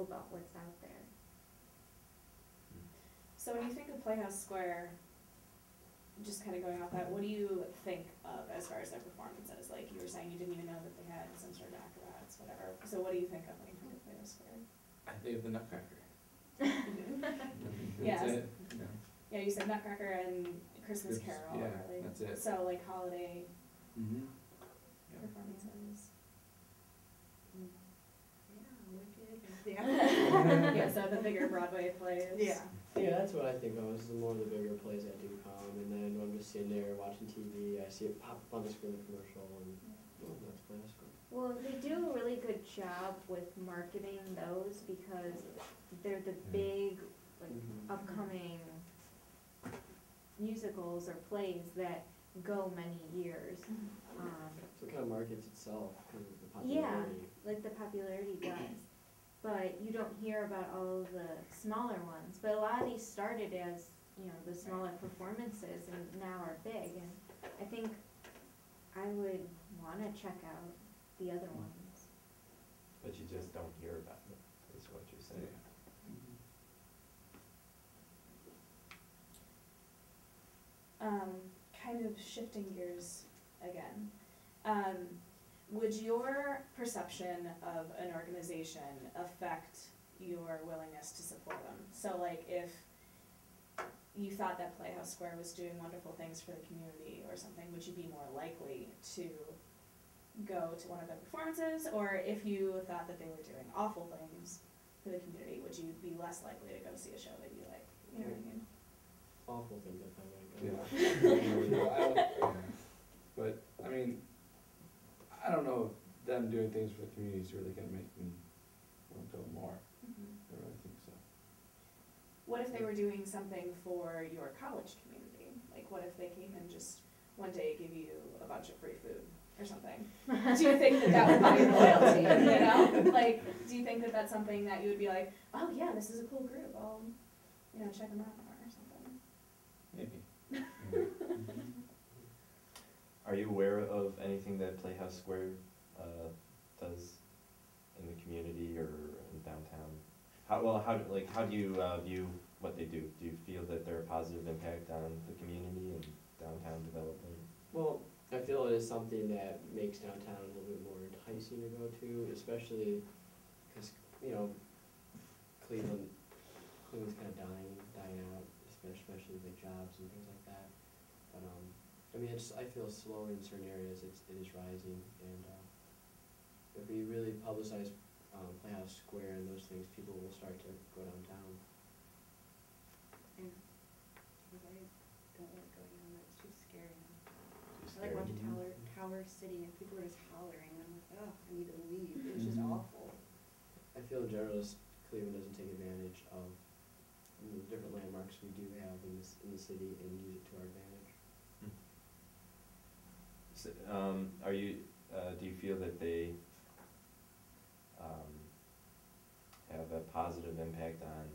about what's out there. So when you think of Playhouse Square, just kind of going off that, what do you think of as far as their performances? Like you were saying, you didn't even know that they had some sort of acrobats, whatever. So what do you think of when you think of Playhouse Square? I think of the Nutcracker. Yes. That's it. Yeah. Yeah, you said Nutcracker and Christmas Carol, Yeah, really. that's it. So like holiday Mm-hmm. performances. Yeah. Yeah, so the bigger Broadway plays. Yeah. Yeah, that's what I think of, is the more the bigger plays that do come, and then when I'm just sitting there watching TV, I see it pop up on the screen, the commercial, and, oh, that's Playhouse Square. Well, they do a really good job with marketing those because they're the big, like, upcoming musicals or plays that go many years. So it kind of markets itself, because of the Yeah, popularity. like the popularity does. But you don't hear about all of the smaller ones. But a lot of these started as, you know, the smaller performances and now are big. And I think I would want to check out the other ones. But you just don't hear about it, is what you're saying. Kind of shifting gears again. Would your perception of an organization affect your willingness to support them? So like if you thought that Playhouse Square was doing wonderful things for the community or something, would you be more likely to go to one of their performances? Or if you thought that they were doing awful things for the community, would you be less likely to go see a show that you like? You know what I mean? Awful thing that I would go. Yeah. But, I mean, I don't know if them doing things for the community is really gonna make me want to go more. I really think so. What if they were doing something for your college community? Like what if they came and just one day give you a bunch of free food or something? Do you think that that would buy you loyalty, you know? Like, do you think that that's something that you would be like, oh yeah, this is a cool group, I'll, you know, check them out more or something? Maybe. Are you aware of anything that Playhouse Square does in the community or in downtown? How do you view what they do? Do you feel that they're a positive impact on the community and downtown development? Well, I feel it is something that makes downtown a little bit more enticing to go to, especially because, you know, Cleveland's kind of dying out, especially with jobs and things like that. But I mean, I feel slowly in certain areas it is rising, and if we really publicize Playhouse Square and those things, people will start to go downtown. Yeah. Because I don't like going on there, it's too scary. Too I like went to scary? Tower City and people were just hollering and I'm like, oh, I need to leave. It was just awful. I feel in general, Cleveland doesn't take advantage of the different landmarks we do have in the city and use it to our advantage. So, do you feel that they have a positive impact on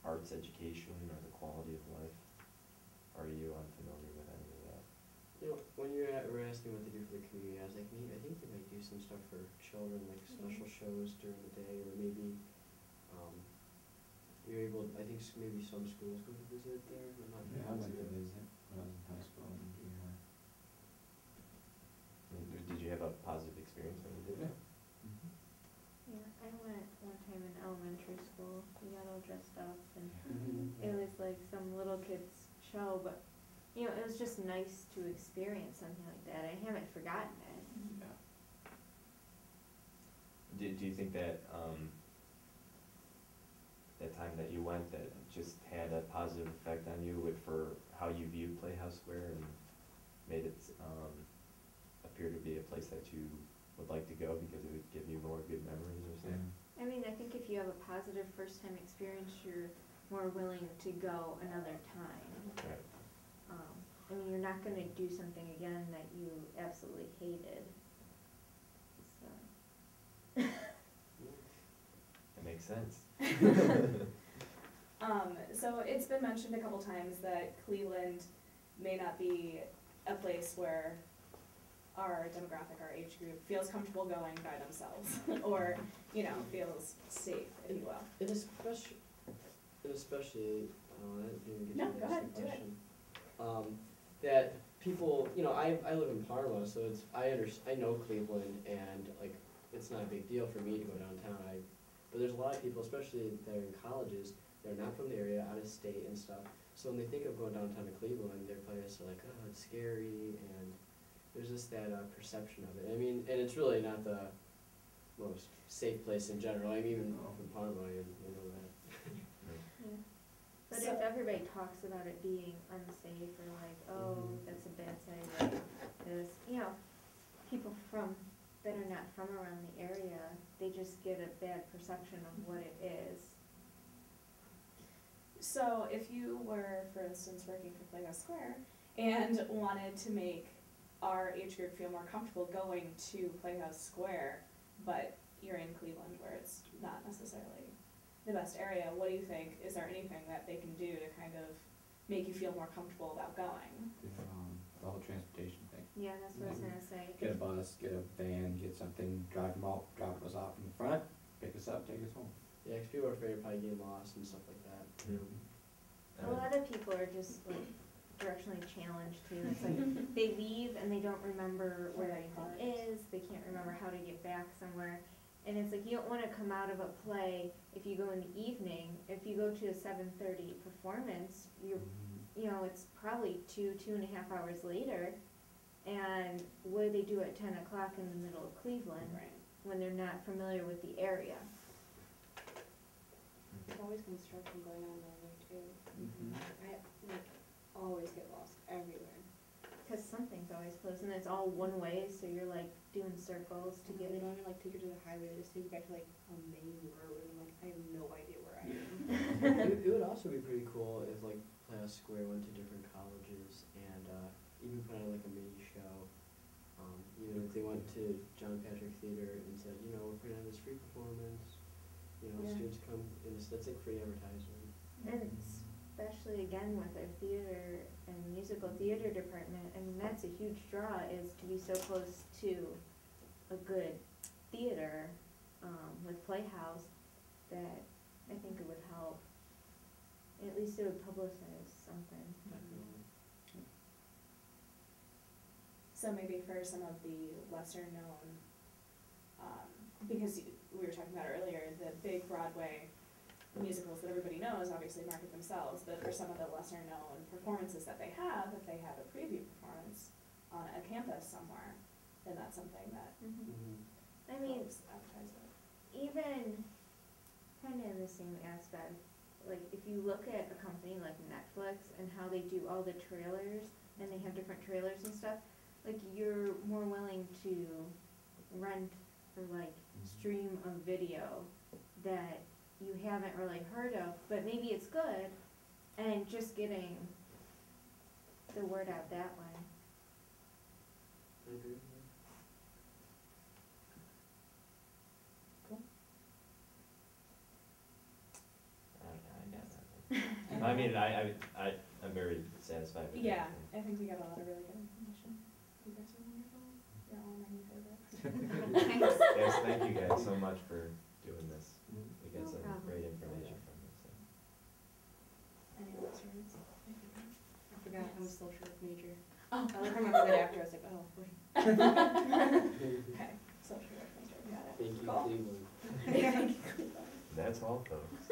arts education or the quality of life? Are you unfamiliar with any of that? You know, when we're asking what they do for the community, I was like, maybe, I think they might do some stuff for children, like special shows during the day, or maybe, you're able, I think maybe some schools go to visit there, I'm not Yeah, I went to positive. visit when I was in high school and junior high. Did you have a positive experience when you did that? Yeah, I went one time in elementary school. We got all dressed up, and Mhm. it was like some little kids' show, but you know, it was just nice to experience something like that. I haven't forgotten it. Yeah. Do you think that that time that you went, that just had a positive effect on you for how you viewed Playhouse Square and made it appear to be a place that you would like to go because it would give you more good memories or something? I mean, I think if you have a positive first-time experience, you're more willing to go another time. Right. I mean, you're not going to do something again that you absolutely hated. So. That makes sense. So it's been mentioned a couple times that Cleveland may not be a place where our demographic, our age group, feels comfortable going by themselves, or, you know, feels safe, if you will. And especially, I didn't even get No, to go the ahead, next do it. question. That people, you know, I live in Parma, so it's, I know Cleveland, and like, it's not a big deal for me to go downtown, but there's a lot of people, especially that are in colleges, they're not from the area, out of state and stuff, so when they think of going downtown to Cleveland, their players are like, oh, it's scary, and there's just that perception of it. I mean, and it's really not the most safe place in general. I mean, even in Parma, I know that. Yeah. But So- if everybody talks about it being unsafe or like, oh, Mhm. that's a bad side, like this, you know, people that are not from around the area, they just get a bad perception of what it is. So if you were, for instance, working for Playhouse Square and wanted to make our age group feel more comfortable going to Playhouse Square, but you're in Cleveland where it's not necessarily the best area, what do you think? Is there anything that they can do to kind of make you feel more comfortable about going? The whole transportation thing. Yeah, that's what I was gonna say. Get a bus, get a van, get something, drive them out, drop us off in the front, pick us up, take us home. Yeah, 'cause people are afraid of probably getting lost and stuff like that. You know. A lot of people are just like directionally challenged too. It's like they leave and they don't remember where anything is, they can't remember how to get back somewhere. And it's like you don't wanna come out of a play if you go in the evening. If you go to a 7:30 performance, you know, it's probably 2.5 hours later. And what do they do at 10 o'clock in the middle of Cleveland Right. when they're not familiar with the area? There's always construction going on down there too. Mm-hmm. I, like, always get lost everywhere. Cause something's always closed and it's all one way, so you're like doing circles to get They it. don't even like take you to the highway, they just take you back to like a main road, and I'm like, I have no idea where I am. It would also be pretty cool if like Playhouse Square went to different colleges and even put on like a mini show. Even if they went to John Patrick Theater and said, you know, we're putting on this free performance, you know, Yeah. students come, and that's like free advertisement. And especially again with our theater and musical theater department, I mean, that's a huge draw, is to be so close to a good theater, with Playhouse, that I think it would help. At least it would publicize something. Definitely. So maybe for some of the lesser known, because we were talking about earlier, the big Broadway musicals that everybody knows obviously market themselves, but for some of the lesser known performances that they have, if they have a preview performance on a campus somewhere, then that's something that I mean, helps advertise it. even kind of in the same aspect, like if you look at a company like Netflix and how they do all the trailers and they have different trailers and stuff, like you're more willing to rent or like stream a video that you haven't really heard of, but maybe it's good, and just getting the word out that way. I agree with you. I got that. I mean, I'm very satisfied with Yeah, everything. I think we got a lot of really good information. You guys are wonderful. You're all my new favorites. Yes, thank you guys so much for doing this. We No got some problem. great information from this. Any last words? I forgot I'm a Yes. social work major. Oh. I remember that after, I was like, oh, wait. Okay, social work major, got it. Thank you, Cool. Cleveland. Thank you. That's all, folks.